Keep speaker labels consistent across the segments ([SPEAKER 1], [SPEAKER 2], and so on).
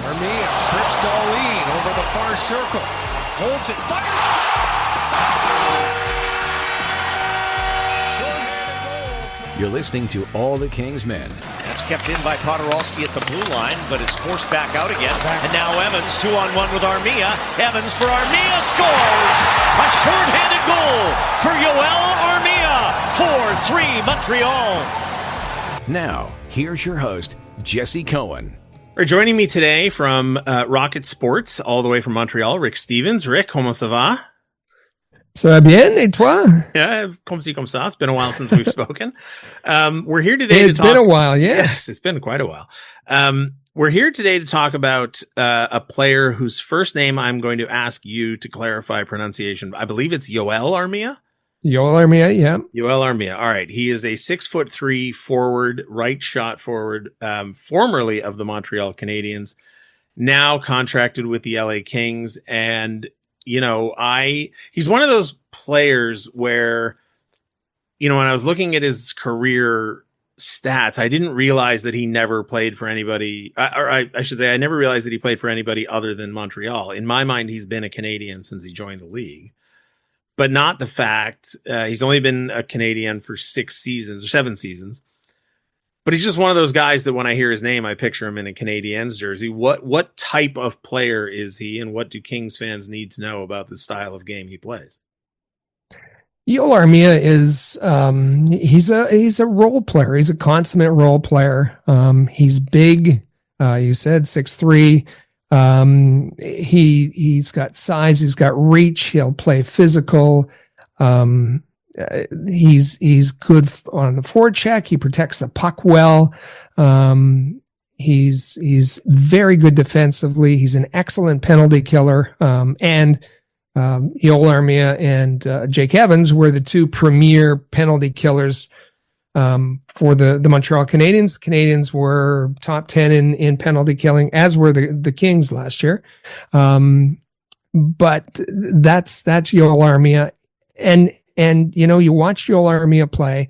[SPEAKER 1] Armia strips Darlene over the far circle. Holds it, fires!
[SPEAKER 2] You're listening to All the Kings Men.
[SPEAKER 3] That's kept in by Podorowski at the blue line, but it's forced back out again. And now Evans, 2-on-1 with Armia. Evans for Armia scores! A short-handed goal for Joel Armia. 4-3 Montreal.
[SPEAKER 2] Now, here's your host, Jesse Cohen.
[SPEAKER 4] Joining me today from Rocket Sports, all the way from Montreal, Rick Stevens. Rick, comment ça va?
[SPEAKER 5] Ça va bien, et toi?
[SPEAKER 4] Yeah, comme ci, comme ça. It's been a while since we've spoken. We're here today
[SPEAKER 5] It's
[SPEAKER 4] to talk...
[SPEAKER 5] been a while, yeah.
[SPEAKER 4] Yes, it's been quite a while. We're here today to talk about a player whose first name I'm going to ask you to clarify pronunciation. I believe it's Joel Armia?
[SPEAKER 5] Joel Armia, yeah.
[SPEAKER 4] Joel Armia. All right. He is a 6'3" forward, right shot forward, formerly of the Montreal Canadiens, now contracted with the LA Kings. And, you know, he's one of those players where, you know, when I was looking at his career stats, I didn't realize that he never played for anybody, I should say, I never realized that he played for anybody other than Montreal. In my mind, he's been a Canadian since he joined the league. But not the fact he's only been a Canadian for 6 seasons or 7 seasons. But he's just one of those guys that when I hear his name, I picture him in a Canadiens jersey. What type of player is he, and what do Kings fans need to know about the style of game he plays?
[SPEAKER 5] Joel Armia is he's a role player. He's a consummate role player. He's big. You said 6'3". He's got size, he's got reach, he'll play physical. He's good on the forecheck. He protects the puck well. He's very good defensively. He's an excellent penalty killer. And Joel Armia and Jake Evans were the two premier penalty killers for the Montreal Canadiens. Canadiens were top 10 in penalty killing, as were the Kings last year. But that's Joel Armia. And you know, you watch Joel Armia play,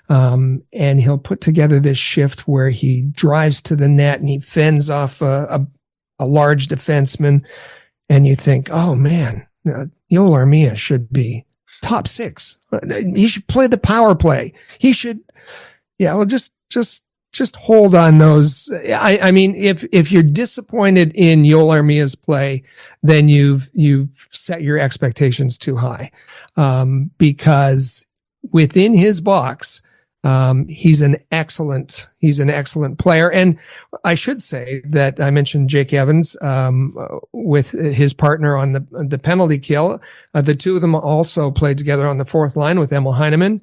[SPEAKER 5] and he'll put together this shift where he drives to the net and he fends off a large defenseman, and you think, oh man, Joel Armia should be top 6. He should play the power play. He should, just hold on those. I mean, if you're disappointed in Joel Armia's play, then you've set your expectations too high, because within his box, he's an excellent player. And I should say that I mentioned Jake Evans, with his partner on the penalty kill. The two of them also played together on the fourth line with Emil Heineman.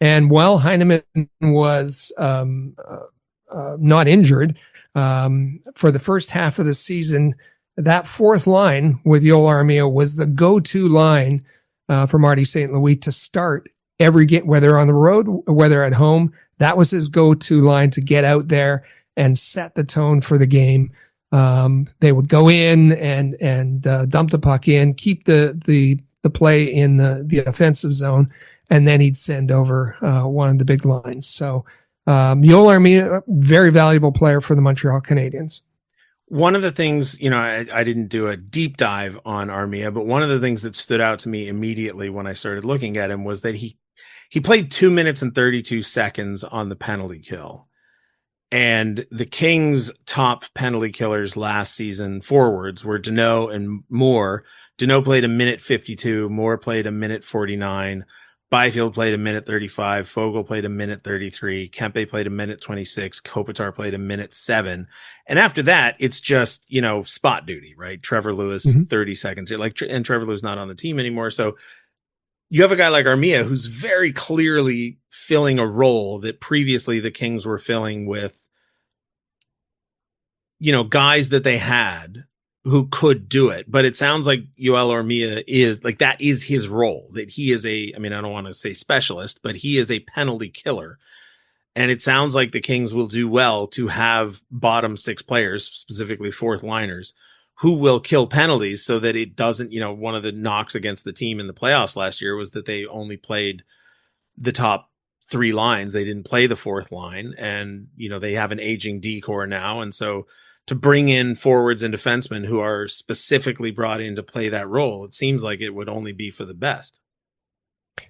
[SPEAKER 5] And while Heineman was not injured for the first half of the season, that fourth line with Joel Armia was the go-to line for Marty St. Louis to start every game, whether on the road, whether at home. That was his go-to line to get out there and set the tone for the game. They would go in and dump the puck in, keep the play in the offensive zone, and then he'd send over one of the big lines. So Joel Armia, very valuable player for the Montreal Canadiens.
[SPEAKER 4] One of the things, you know, I didn't do a deep dive on Armia, but one of the things that stood out to me immediately when I started looking at him was that he played 2 minutes and 32 seconds on the penalty kill. And the Kings' top penalty killers last season, forwards, were Danault and Moore. Danault played 1:52, Moore played 1:49. Byfield played 1:35. Fogle played 1:33. Kempe played 1:26. Kopitar played 1:07. And after that, it's just, you know, spot duty, right? Trevor Lewis, 30 seconds. And Trevor Lewis not on the team anymore. So you have a guy like Armia who's very clearly filling a role that previously the Kings were filling with, you know, guys that they had who could do it. But it sounds like Joel Armia is like, that is his role, that he is I don't want to say specialist, but he is a penalty killer. And it sounds like the Kings will do well to have bottom 6 players, specifically fourth liners, who will kill penalties so that it doesn't, you know, one of the knocks against the team in the playoffs last year was that they only played the top 3 lines. They didn't play the fourth line, and, you know, they have an aging D core now. And so to bring in forwards and defensemen who are specifically brought in to play that role. It seems like it would only be for the best.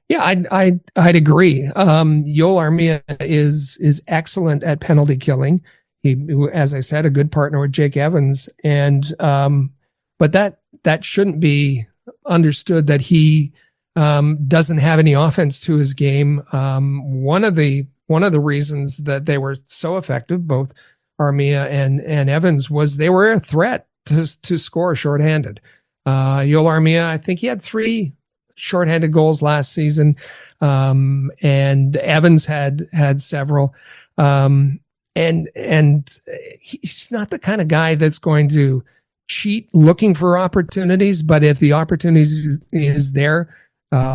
[SPEAKER 5] Yeah, I'd agree. Joel Armia is excellent at penalty killing. He, as I said, a good partner with Jake Evans, and but that shouldn't be understood that he doesn't have any offense to his game. One of the reasons that they were so effective, both Armia and Evans, was they were a threat to score shorthanded. Joel Armia, I think he had 3 shorthanded goals last season, and Evans had several. And he's not the kind of guy that's going to cheat looking for opportunities, but if the opportunity is there,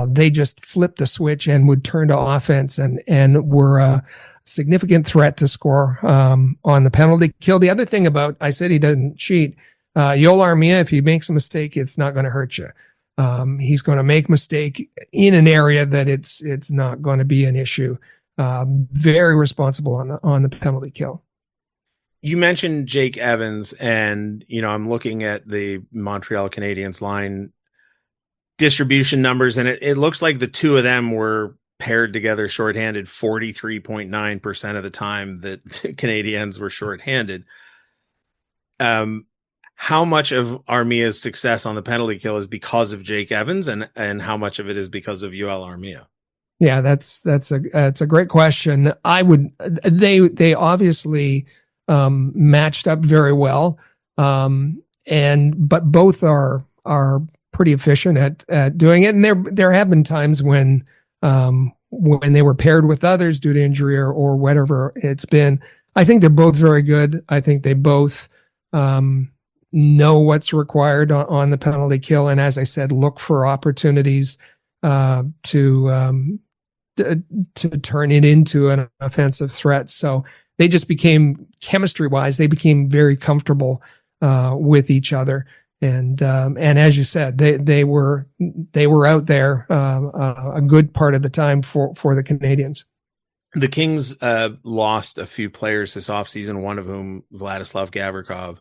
[SPEAKER 5] they just flip the switch and would turn to offense and were a significant threat to score on the penalty kill. The other thing about, I said he doesn't cheat. Joel Armia, if he makes a mistake, it's not going to hurt you. He's going to make a mistake in an area that it's not going to be an issue. Very responsible on the penalty kill.
[SPEAKER 4] You mentioned Jake Evans, and I'm looking at the Montreal Canadiens line distribution numbers, and it looks like the two of them were paired together shorthanded 43.9% of the time that the Canadiens were shorthanded. How much of Armia's success on the penalty kill is because of Jake Evans, and how much of it is because of Joel Armia?
[SPEAKER 5] Yeah, that's a great question. They obviously matched up very well, but both are pretty efficient at doing it. And there have been times when they were paired with others due to injury or whatever it's been. I think they're both very good. I think they both know what's required on the penalty kill, and as I said, look for opportunities to turn it into an offensive threat. So they just became, chemistry-wise, they became very comfortable with each other. And as you said, they were out there a good part of the time for the Canadiens.
[SPEAKER 4] The Kings lost a few players this offseason, one of whom, Vladislav Gavrikov,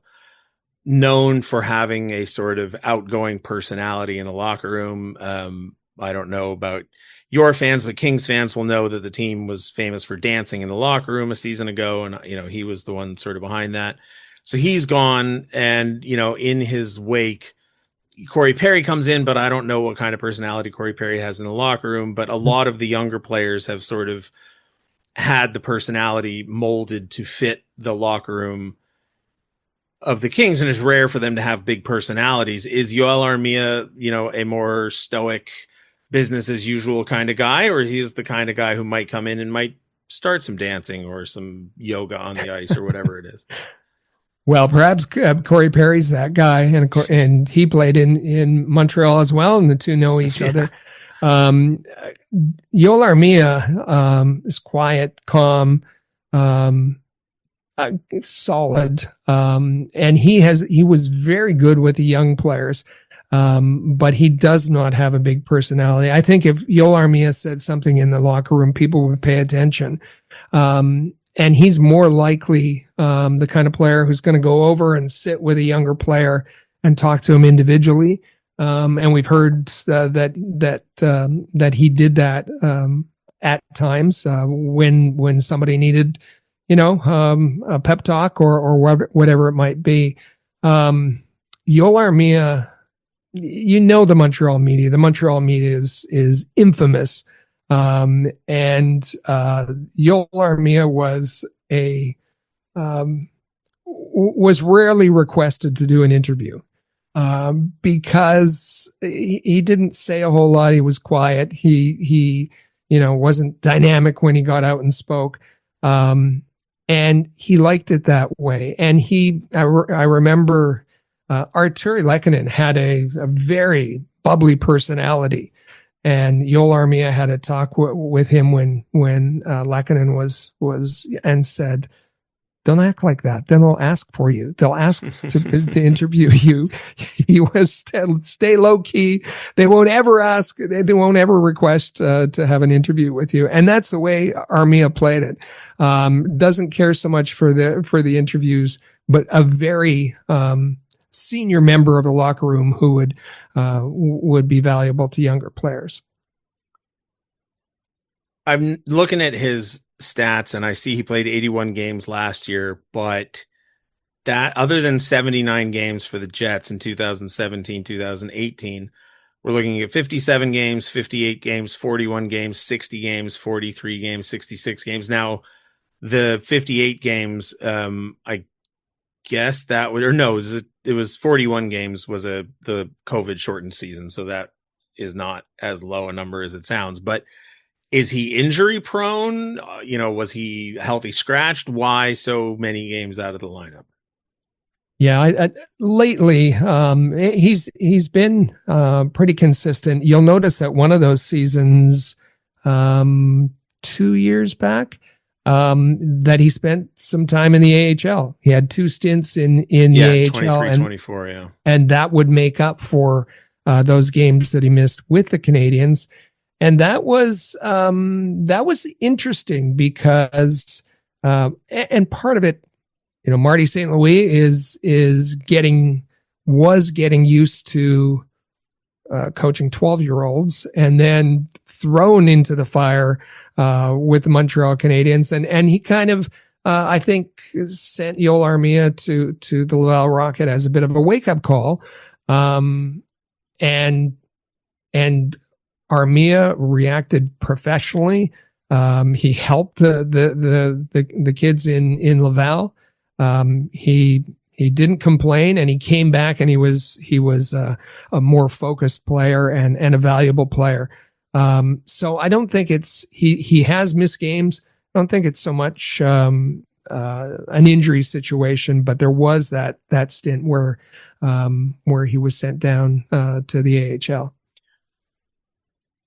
[SPEAKER 4] known for having a sort of outgoing personality in the locker room. I don't know about your fans, but Kings fans will know that the team was famous for dancing in the locker room a season ago. And, he was the one sort of behind that. So he's gone, and, in his wake, Corey Perry comes in, but I don't know what kind of personality Corey Perry has in the locker room. But a lot of the younger players have sort of had the personality molded to fit the locker room of the Kings, and it's rare for them to have big personalities. Is Joel Armia, a more stoic, business as usual kind of guy, or he's the kind of guy who might come in and might start some dancing or some yoga on the ice or whatever it is?
[SPEAKER 5] Well, perhaps Corey Perry's that guy, and he played in Montreal as well, and the two know each other. Joel Armia is quiet, calm, solid, and he was very good with the young players, but he does not have a big personality. I think if Joel Armia said something in the locker room, people would pay attention. And he's more likely the kind of player who's going to go over and sit with a younger player and talk to him individually. And we've heard that he did that at times when somebody needed, a pep talk or whatever it might be. Joel Armia, the Montreal media. The Montreal media is infamous. And Joel Armia was rarely requested to do an interview, because he didn't say a whole lot. He was quiet. He wasn't dynamic when he got out and spoke. And he liked it that way. And I remember, Arturi Lehkonen had a very bubbly personality. And Joel Armia had a talk with him when Lehkonen was and said, "Don't act like that. Then they'll ask for you. They'll ask to interview you. You must stay low key. They won't ever ask. They won't ever request to have an interview with you." And that's the way Armia played it. Doesn't care so much for the interviews a very senior member of the locker room who would be valuable to younger players.
[SPEAKER 4] I'm looking at his stats and I see he played 81 games last year, but that other than 79 games for the Jets in 2017, 2018, we're looking at 57 games, 58 games, 41 games, 60 games, 43 games, 66 games. Now, the 58 games, I guess that would, or no, it was 41 games was the COVID shortened season. So that is not as low a number as it sounds, but is he injury prone? Was he healthy scratched? Why so many games out of the lineup?
[SPEAKER 5] Yeah, lately he's been pretty consistent. You'll notice that one of those seasons, 2 years back, that he spent some time in the AHL. He had 2 stints in the AHL,
[SPEAKER 4] 23-24, yeah,
[SPEAKER 5] and that would make up for those games that he missed with the Canadiens. And that was interesting because and part of it, Marty St. Louis was getting used to coaching 12-year-olds and then thrown into the fire with the Montreal Canadiens, and he kind of I think sent Joel Armia to the Laval Rocket as a bit of a wake up call, and Armia reacted professionally. He helped the kids in Laval. He didn't complain, and he came back, and he was a more focused player and a valuable player. So I don't think he has missed games. I don't think it's so much an injury situation, but there was that stint where he was sent down to the AHL.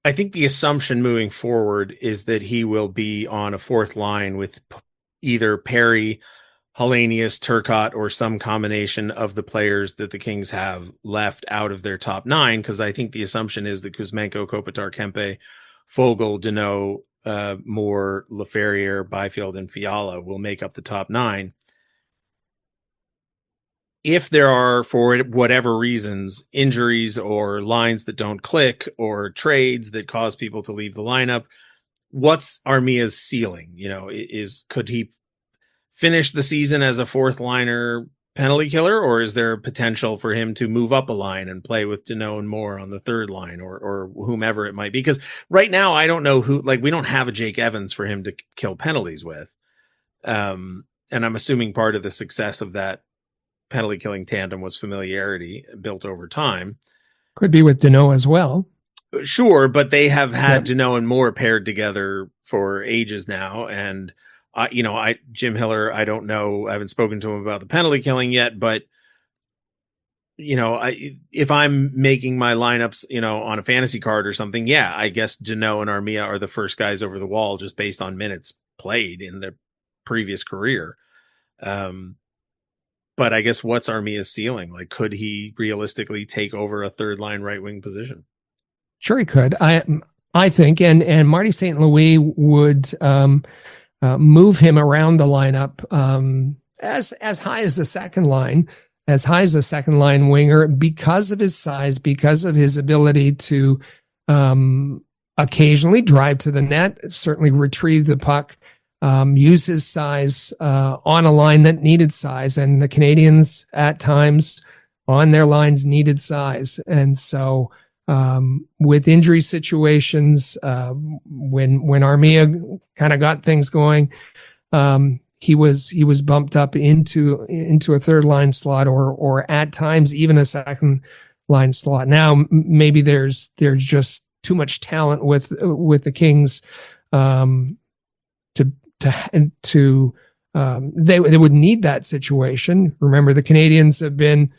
[SPEAKER 4] I think the assumption moving forward is that he will be on a fourth line with either Perry, Hellenius, Turcotte, or some combination of the players that the Kings have left out of their top 9, because I think the assumption is that Kuzmenko, Kopitar, Kempe, Fogle, Deneau, Moore, Laferriere, Byfield, and Fiala will make up the top 9. If there are, for whatever reasons, injuries or lines that don't click or trades that cause people to leave the lineup, what's Armia's ceiling? Could he finish the season as a fourth liner penalty killer, or is there potential for him to move up a line and play with Deneau and Moore on the third line or whomever it might be? Because right now I don't know we don't have a Jake Evans for him to kill penalties with. And I'm assuming part of the success of that penalty killing tandem was familiarity built over time.
[SPEAKER 5] Could be with Deneau as well.
[SPEAKER 4] Sure, but they have had Deneau and Moore paired together for ages now, and Jim Hiller, I don't know, I haven't spoken to him about the penalty killing yet, but if I'm making my lineups, on a fantasy card or something, yeah, I guess Deneau and Armia are the first guys over the wall just based on minutes played in their previous career. But I guess what's Armia's ceiling? Like, could he realistically take over a third line right wing position?
[SPEAKER 5] Sure, he could. I think, and Marty St. Louis would move him around the lineup as high as the second line, winger, because of his size, because of his ability to occasionally drive to the net, certainly retrieve the puck. Use his size on a line that needed size, and the Canadiens at times on their lines needed size. And so with injury situations, when Armia kind of got things going, he was bumped up into a third line slot or at times even a second line slot. Now maybe there's just too much talent with the Kings they would need that situation. Remember, the Canadiens have been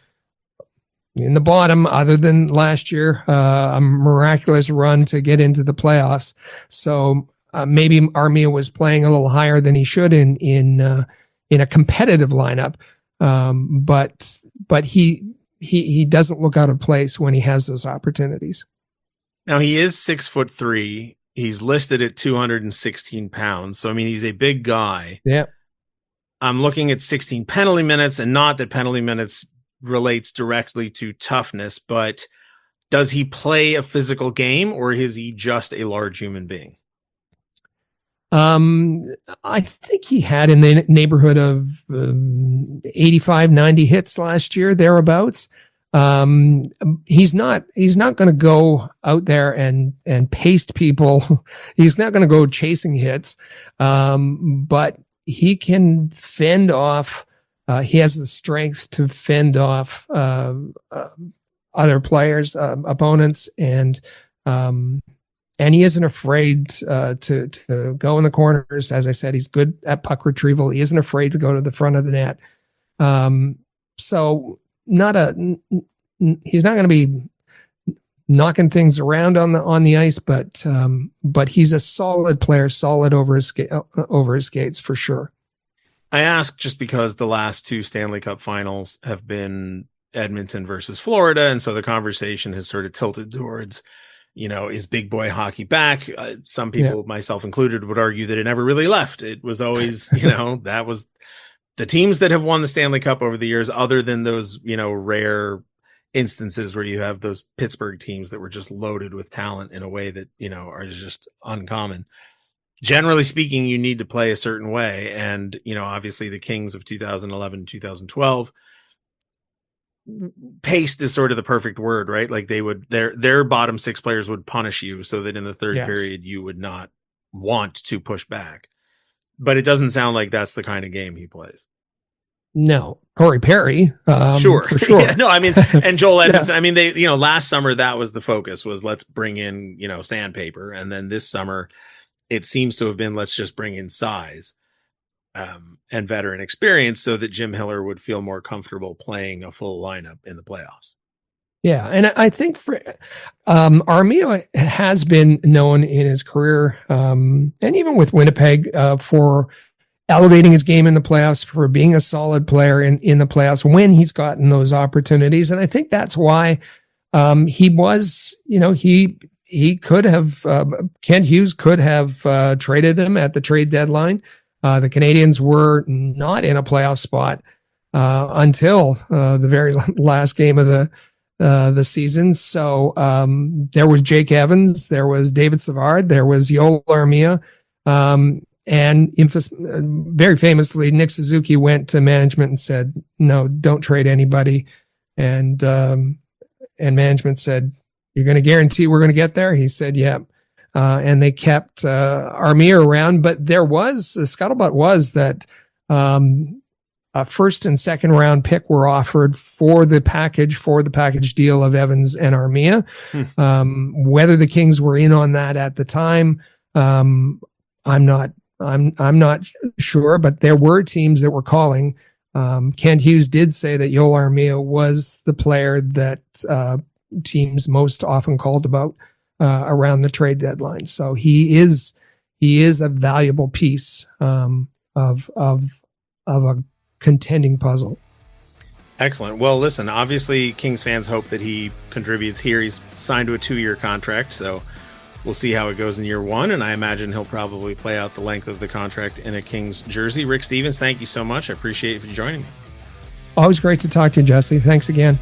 [SPEAKER 5] in the bottom, other than last year, a miraculous run to get into the playoffs. So maybe Armia was playing a little higher than he should in a competitive lineup, but he doesn't look out of place when he has those opportunities.
[SPEAKER 4] Now he is 6'3". He's listed at 216 pounds. So, I mean, he's a big guy.
[SPEAKER 5] Yeah.
[SPEAKER 4] I'm looking at 16 penalty minutes, and not that penalty minutes relates directly to toughness, but does he play a physical game, or is he just a large human being?
[SPEAKER 5] I think he had in the neighborhood of 85, 90 hits last year, thereabouts. He's not going to go out there and paste people. He's not going to go chasing hits. But he can fend off. He has the strength to fend off other players, opponents, and he isn't afraid to go in the corners. As I said, he's good at puck retrieval. He isn't afraid to go to the front of the net. So he's not going to be knocking things around on the ice, but he's a solid player, solid over his skates for sure.
[SPEAKER 4] I ask just because the last two Stanley Cup finals have been Edmonton versus Florida, and so the conversation has sort of tilted towards, is big boy hockey back? Some people, myself included, would argue that it never really left. It was always, that was the teams that have won the Stanley Cup over the years, other than those, rare instances where you have those Pittsburgh teams that were just loaded with talent in a way that, are just uncommon. Generally speaking, you need to play a certain way. And, obviously the Kings of 2011, 2012, paced is sort of the perfect word, right? Like their bottom six players would punish you so that in the third period, you would not want to push back. But it doesn't sound like that's the kind of game he plays.
[SPEAKER 5] No, Corey Perry,
[SPEAKER 4] sure,
[SPEAKER 5] for sure.
[SPEAKER 4] Yeah, no, I mean, and Joel Edmondson. I mean, they, last summer that was the focus, was let's bring in, sandpaper, and then this summer it seems to have been let's just bring in size and veteran experience so that Jim Hiller would feel more comfortable playing a full lineup in the playoffs.
[SPEAKER 5] Yeah, and I think for Armia has been known in his career, and even with Winnipeg, for elevating his game in the playoffs, for being a solid player in the playoffs when he's gotten those opportunities. And I think that's why he was, he could have, Kent Hughes could have traded him at the trade deadline. The Canadiens were not in a playoff spot until the very last game of the season. So there was Jake Evans, there was David Savard, there was Joel Armia, and very famously, Nick Suzuki went to management and said, "No, don't trade anybody." And management said, "You're going to guarantee we're going to get there?" He said, "Yeah." And they kept Armia around, but the scuttlebutt was that a first and second round pick were offered for the package deal of Evans and Armia. Whether the Kings were in on that at the time, I'm not sure, but there were teams that were calling. Kent Hughes did say that Joel Armia was the player that teams most often called about around the trade deadline. So he is a valuable piece of a contending puzzle.
[SPEAKER 4] Excellent. Well, listen, obviously Kings fans hope that he contributes here. He's signed to a 2-year contract, so we'll see how it goes in year one, and I imagine he'll probably play out the length of the contract in a Kings jersey. Rick Stevens, thank you so much. I appreciate you joining me.
[SPEAKER 5] Always great to talk to you, Jesse. Thanks again.